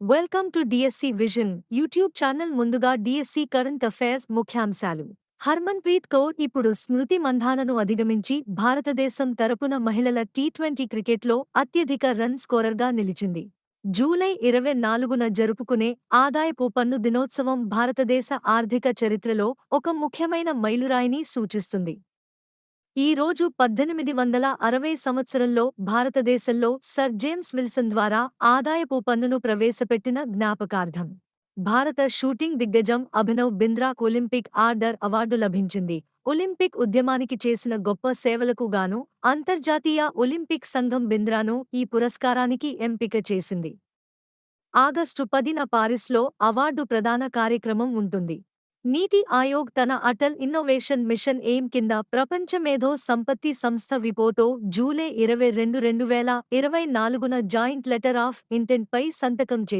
Welcome to DSC vision YouTube channel. ముందుగా DSC current affairs ముఖ్యాంశాలు. హర్మన్ప్రీత్ కౌర్ ఇప్పుడు స్మృతి మంధానను అధిగమించి భారతదేశం తరపున మహిళల టీ20 క్రికెట్లో అత్యధిక రన్ స్కోరర్గా నిలిచింది. జూలై 24న జరుపుకునే ఆదాయపు పన్ను దినోత్సవం భారతదేశ ఆర్థిక చరిత్రలో ఒక ముఖ్యమైన మైలురాయిని సూచిస్తుంది. ఈ రోజు 1860 సంవత్సరంలో భారతదేశంలో సర్ జేమ్స్ విల్సన్ ద్వారా ఆదాయపు పన్నును ప్రవేశపెట్టిన జ్ఞాపకార్థం. భారత షూటింగ్ దిగ్గజం అభినవ్ బింద్రాకు ఒలింపిక్ ఆర్డర్ అవార్డు లభించింది. ఒలింపిక్ ఉద్యమానికి చేసిన గొప్ప సేవలకు గాను అంతర్జాతీయ ఒలింపిక్ సంఘం బింద్రాను ఈ పురస్కారానికి ఎంపిక చేసింది. ఆగస్టు 10న పారిస్లో అవార్డు ప్రదాన కార్యక్రమం ఉంటుంది. నీతి ఆయోగ్ తన అటల్ ఇన్నోవేషన్ మిషన్ ఎయిమ్ కింద ప్రపంచ మేధో సంపత్తి సంస్థ విపోతో జూలై 22, 2024న జాయింట్ లెటర్ ఆఫ్ ఇంటెంట్ పై సంతకం చేసింది.